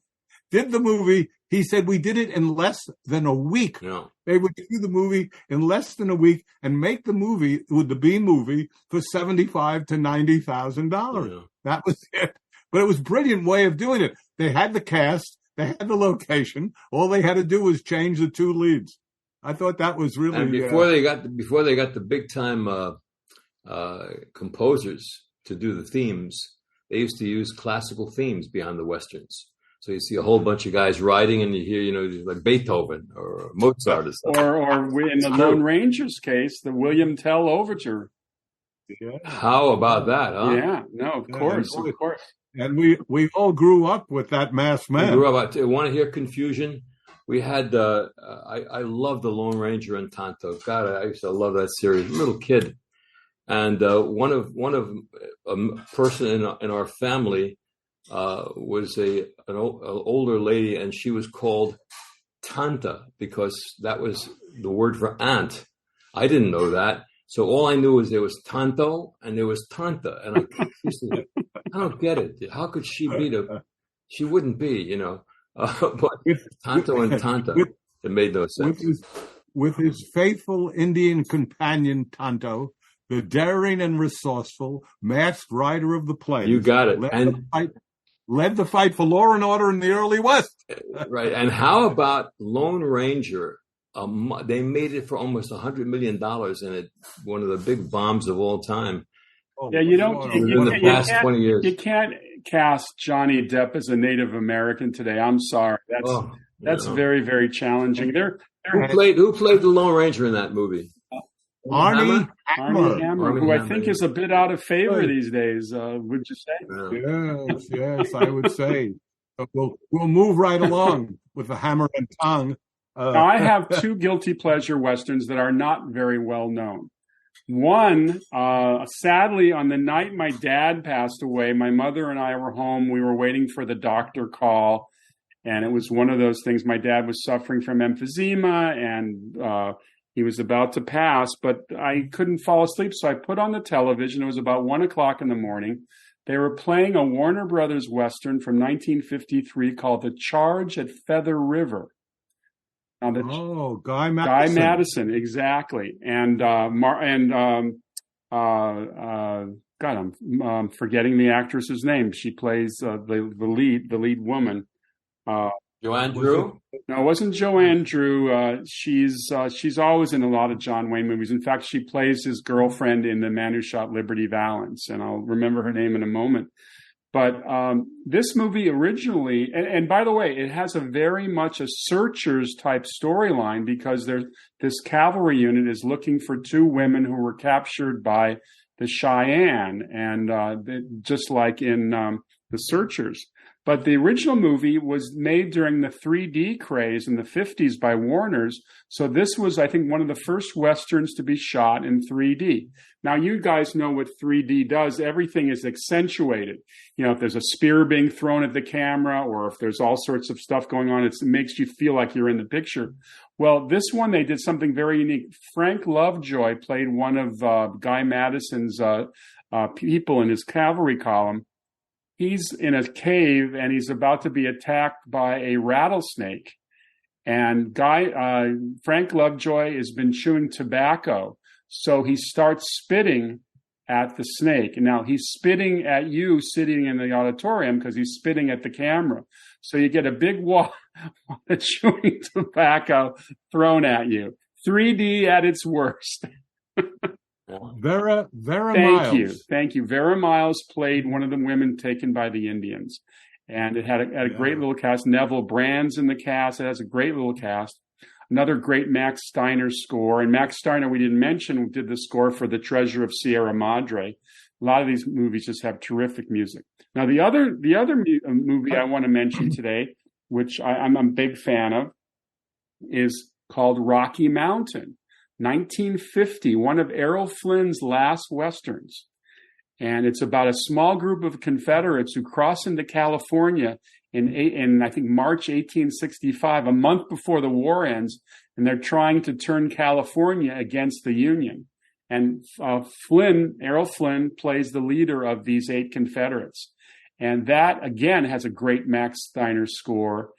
did the movie. He said, we did it in less than a week.
Yeah.
They would do the movie in less than a week and make the movie with the B movie for $75,000 to $90,000. Yeah. That was it. But it was a brilliant way of doing it. They had the cast, they had the location. All they had to do was change the 2 leads. I thought that was really.
And before they got the big time composers to do the themes, they used to use classical themes beyond the Westerns. So you see a whole bunch of guys riding, and you hear, like Beethoven or Mozart or something.
Or in the Lone Ranger's case, the William Tell Overture.
Yeah.
How about that, huh?
Yeah, no, of course.
And we all grew up with that Masked Man.
We grew up. Want to hear Confusion? We had. I love the Lone Ranger and Tonto. God, I used to love that series. Little kid, and one of a person in our family was an older lady, and she was called tanta because that was the word for aunt. I didn't know that. So all I knew was there was tanto and there was tanta. And I don't get it. How could she be she wouldn't be, you know. But tanto and tanta, it made no sense.
With his faithful Indian companion Tonto, the daring and resourceful masked rider of the plains.
You got it.
Led the fight for law and order in the early West.
Right. And how about Lone Ranger? They made it for almost $100 million, and it one of the big bombs of all time.
Yeah, you don't.
In the past 20 years,
you can't cast Johnny Depp as a Native American today. I'm sorry. That's very, very challenging.
Who played the Lone Ranger in that movie?
Armie
Hammer, who I think is a bit out of favor these days. Would you say?
Yes, I would say. We'll move right along with the hammer and tongue.
Now, I have two guilty pleasure westerns that are not very well known. One, sadly, on the night my dad passed away, my mother and I were home. We were waiting for the doctor call, and it was one of those things. My dad was suffering from emphysema, and he was about to pass, but I couldn't fall asleep, so I put on the television. It was about 1:00 in the morning. They were playing a Warner Brothers Western from 1953 called The Charge at Feather River.
Guy Madison.
Guy Madison, exactly. And God, I'm forgetting the actress's name. She plays the lead woman.
Joanne Drew?
No, it wasn't Joanne Drew. She's always in a lot of John Wayne movies. In fact, she plays his girlfriend in The Man Who Shot Liberty Valance, and I'll remember her name in a moment. But this movie originally, and by the way, it has a very much a Searchers type storyline because this cavalry unit is looking for two women who were captured by the Cheyenne, and just like in the Searchers. But the original movie was made during the 3D craze in the 50s by Warner's. So this was, I think, one of the first Westerns to be shot in 3D. Now, you guys know what 3D does. Everything is accentuated. You know, if there's a spear being thrown at the camera or if there's all sorts of stuff going on, it makes you feel like you're in the picture. Well, this one, they did something very unique. Frank Lovejoy played one of Guy Madison's people in his cavalry column. He's in a cave and he's about to be attacked by a rattlesnake. And Frank Lovejoy has been chewing tobacco. So he starts spitting at the snake. And now he's spitting at you sitting in the auditorium because he's spitting at the camera. So you get a big wall of chewing tobacco thrown at you. 3D at its worst.
Vera Miles.
Thank you. Vera Miles played one of the women taken by the Indians, and it had a great little cast. Neville Brand's in the cast. It has a great little cast. Another great Max Steiner score, and Max Steiner we didn't mention did the score for The Treasure of Sierra Madre. A lot of these movies just have terrific music. Now the other movie I want to mention today, which I'm a big fan of, is called Rocky Mountain. 1950, one of Errol Flynn's last Westerns. And it's about a small group of Confederates who cross into California in I think, March 1865, a month before the war ends, and they're trying to turn California against the Union. And Errol Flynn plays the leader of these 8 Confederates. And that, again, has a great Max Steiner score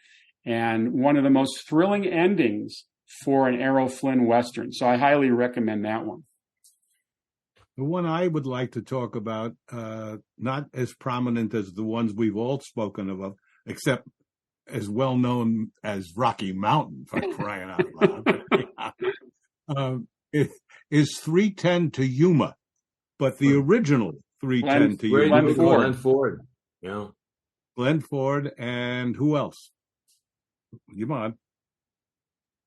and one of the most thrilling endings for an Errol Flynn Western. So I highly recommend that one.
The one I would like to talk about, not as prominent as the ones we've all spoken of, except as well known as Rocky Mountain, for crying out loud. It is 3:10 to Yuma, but the original 3:10 to Yuma.
Glenn Ford. Yeah.
Glenn Ford and who else? Come on.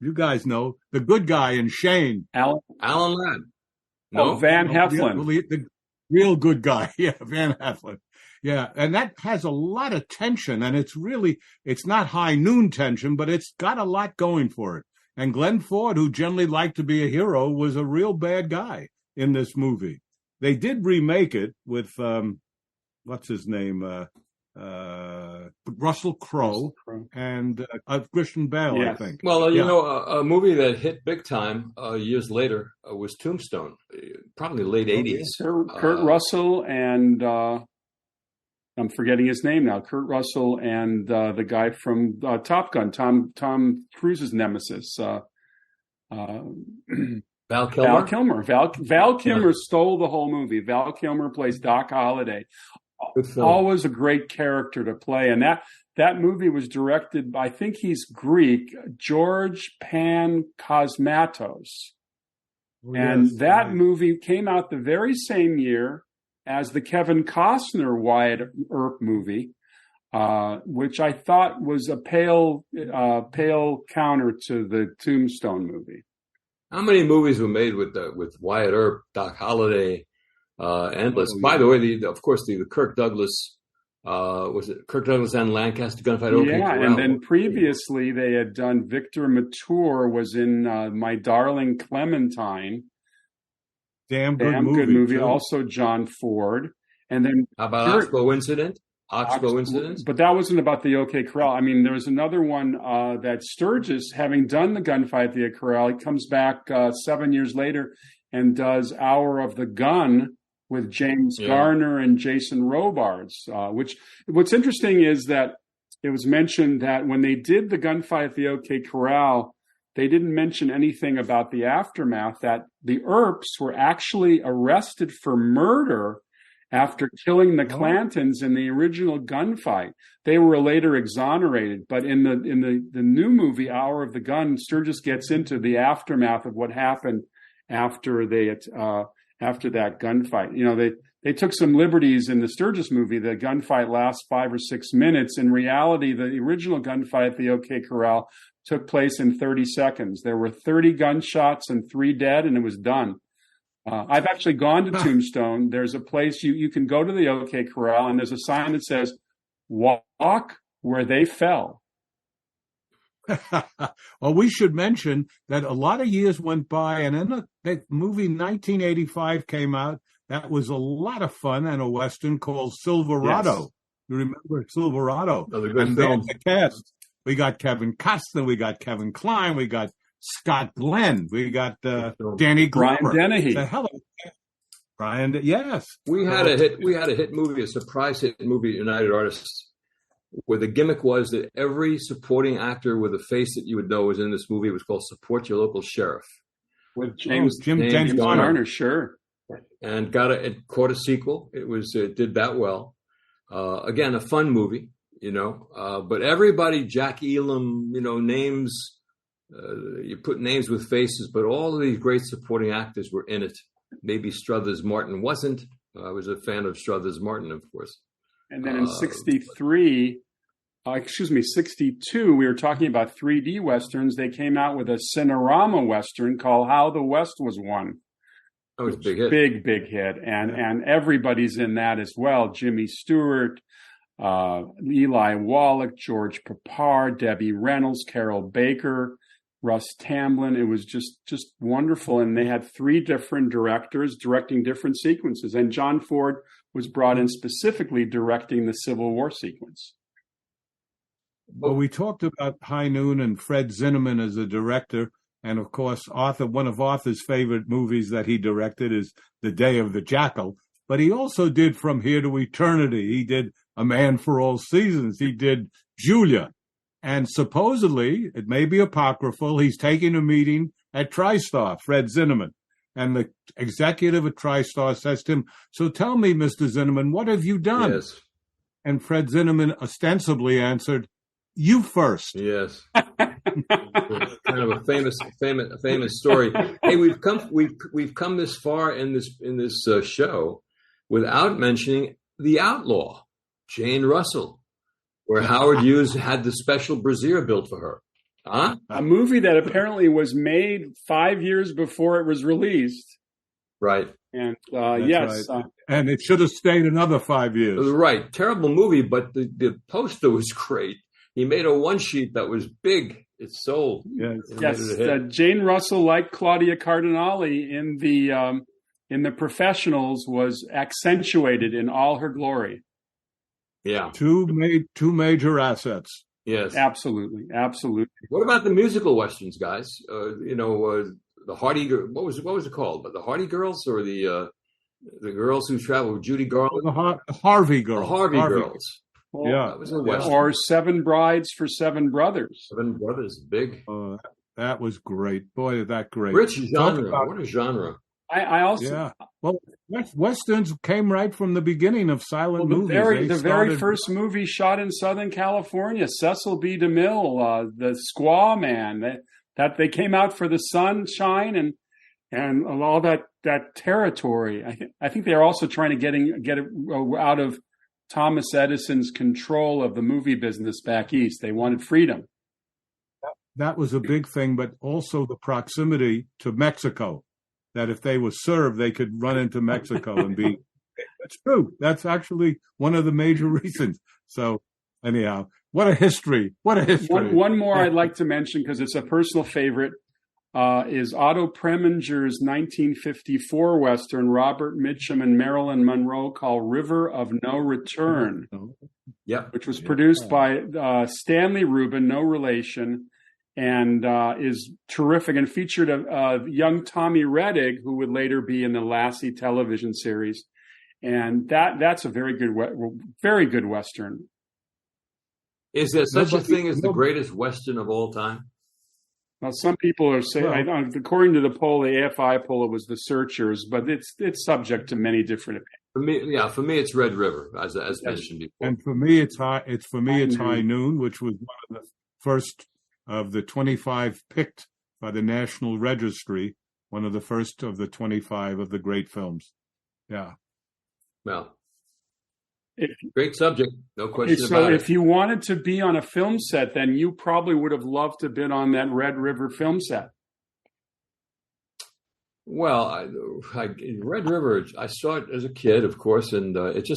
You guys know the good guy in Shane.
Alan Ladd.
No, Van Heflin.
The real good guy. Yeah, Van Heflin. Yeah, and that has a lot of tension, and it's not high noon tension, but it's got a lot going for it. And Glenn Ford, who generally liked to be a hero, was a real bad guy in this movie. They did remake it with, what's his name? Russell Crowe. and Christian Bale, I
Yes.
think.
Well, a movie that hit big time years later was Tombstone, probably late 80s.
Kurt Russell and I'm forgetting his name now. Kurt Russell and the guy from Top Gun, Tom Cruise's nemesis.
Val Kilmer.
Val Kilmer stole the whole movie. Val Kilmer plays Doc Holliday. Always a great character to play, and that movie was directed by, I think he's Greek, George Pankosmatos. That movie came out the very same year as the Kevin Costner Wyatt Earp movie, which I thought was a pale counter to the Tombstone movie.
How many movies were made with Wyatt Earp, Doc Holliday, endless? By the way, the Kirk Douglas, was it Kirk Douglas and Lancaster gunfight?
And then previously they had done Victor Mature was in My Darling Clementine.
Damn good movie.
Also John Ford. And then
how about Oxbow Incident? Oxbow Incident?
But that wasn't about the OK Corral. I mean, there was another one that Sturgis, having done the gunfight at the OK Corral, he comes back 7 years later and does Hour of the Gun with James Garner and Jason Robards, what's interesting is that it was mentioned that when they did the gunfight at the OK Corral, they didn't mention anything about the aftermath, that the Earps were actually arrested for murder after killing the Clantons in the original gunfight. They were later exonerated, but in the new movie, Hour of the Gun, Sturgis gets into the aftermath of what happened after that gunfight. They took some liberties in the Sturgis movie. The gunfight lasts 5 or 6 minutes. In reality, the original gunfight at the OK Corral took place in 30 seconds. There were 30 gunshots and 3 dead, and it was done. I've actually gone to Tombstone. There's a place you can go to the OK Corral, and there's a sign that says, "Walk where they fell."
Well, we should mention that a lot of years went by, and then the movie 1985 came out. That was a lot of fun, and a Western called Silverado. Yes. You remember Silverado? And then the cast. We got Kevin Costner, we got Kevin Kline, we got Scott Glenn, we got Danny Glover.
Brian Dennehy.
The hell of Brian, yes.
We had a hit movie, a surprise hit movie, United Artists, where the gimmick was that every supporting actor with a face that you would know was in this movie. It was called Support Your Local Sheriff.
With James
Garner,
sure.
And it caught a sequel. It did that well. Again, a fun movie, but everybody, Jack Elam, names, you put names with faces, but all of these great supporting actors were in it. Maybe Struthers Martin wasn't. I was a fan of Struthers Martin, of course.
And then in 62, we were talking about 3D Westerns. They came out with a Cinerama Western called How the West Was Won.
That was a big hit.
Big hit. And everybody's in that as well. Jimmy Stewart, Eli Wallach, George Papar, Debbie Reynolds, Carol Baker, Russ Tamblyn. It was just wonderful. And they had 3 different directors directing different sequences. And John Ford was brought in specifically directing the Civil War sequence.
Well, we talked about High Noon and Fred Zinnemann as a director. And of course, one of Arthur's favorite movies that he directed is The Day of the Jackal. But he also did From Here to Eternity. He did A Man for All Seasons. He did Julia. And supposedly, it may be apocryphal, he's taking a meeting at TriStar, Fred Zinnemann. And the executive at TriStar says to him, "So tell me, Mr. Zinnemann, what have you done?"
Yes.
And Fred Zinnemann ostensibly answered, "You first."
Yes. Kind of a famous story. Hey, we've come this far in this show without mentioning The Outlaw, Jane Russell, where Howard Hughes had the special brassiere built for her. Huh?
A movie that apparently was made 5 years before it was released.
Right.
And yes.
Right. And it should have stayed another 5 years.
Right. Terrible movie, but the poster was great. He made a one-sheet that was big. It sold.
Yes.
Jane Russell, like Claudia Cardinale in the Professionals, was accentuated in all her glory.
Yeah.
Two major assets.
Yes.
Absolutely.
What about the musical westerns, guys? The Hardy, what was it called? The Hardy Girls, or the girls who travel with Judy Garland?
The Harvey Girls.
The Harvey Girls.
Yeah.
That was a western.
Or Seven Brides for Seven Brothers.
Seven Brothers, big.
That was great. Boy, is that great.
Rich genre. What a genre.
I also...
Yeah. Well, westerns came right from the beginning of silent movies.
The very first movie shot in Southern California, Cecil B. DeMille, the Squaw Man, that they came out for the sunshine and all that territory. I think they're also trying to get it out of Thomas Edison's control of the movie business back east. They wanted freedom.
That was a big thing, but also the proximity to Mexico, that if they were served, they could run into Mexico and be... That's true. That's actually one of the major reasons. So anyhow, what a history. What a history.
One more I'd like to mention, because it's a personal favorite, is Otto Preminger's 1954 Western, Robert Mitchum and Marilyn Monroe, called River of No Return, which was produced by Stanley Rubin, no relation, and is terrific, and featured a young Tommy Rettig, who would later be in the Lassie television series. And that's a very good Western.
Is there such a thing as the greatest Western of all time?
Well, some people are saying, according to the poll, the AFI poll, it was The Searchers, but it's subject to many different opinions.
For me, it's Red River, as mentioned before.
And for me, it's High Noon, which was one of the first of the 25 picked by the National Registry, one of the first of the 25 of the great films. Yeah.
Well, great subject, no question about it.
So if you wanted to be on a film set, then you probably would have loved to have been on that Red River film set.
Well, Red River, I saw it as a kid, of course, and it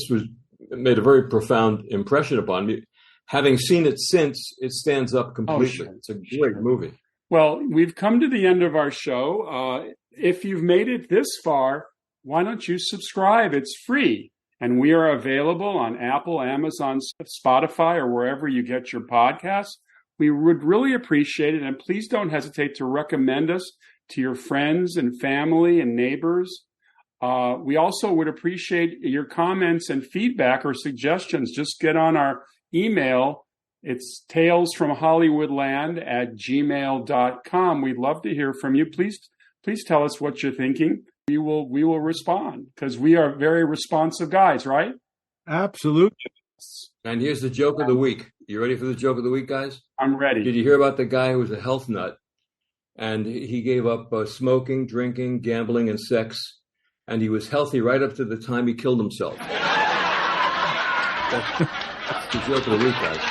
made a very profound impression upon me. Having seen it since, it stands up completely.
Sure.
It's a great movie.
Well, we've come to the end of our show. If you've made it this far, why don't you subscribe? It's free. And we are available on Apple, Amazon, Spotify, or wherever you get your podcasts. We would really appreciate it. And please don't hesitate to recommend us to your friends and family and neighbors. We also would appreciate your comments and feedback or suggestions. Just get on our email. It's talesfromhollywoodland@gmail.com. We'd love to hear from you. Please tell us what you're thinking. We will respond, because we are very responsive guys, right?
Absolutely.
And here's the joke of the week. You ready for the joke of the week, guys?
I'm ready.
Did you hear about the guy who was a health nut, and he gave up smoking, drinking, gambling, and sex, and he was healthy right up to the time he killed himself? That's the joke of the week, guys.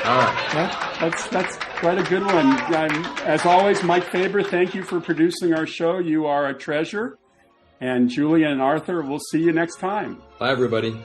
All right.
That's quite a good one. As always, Mike Faber, thank you for producing our show. You are a treasure. And Julia and Arthur, we'll see you next time.
Bye, everybody.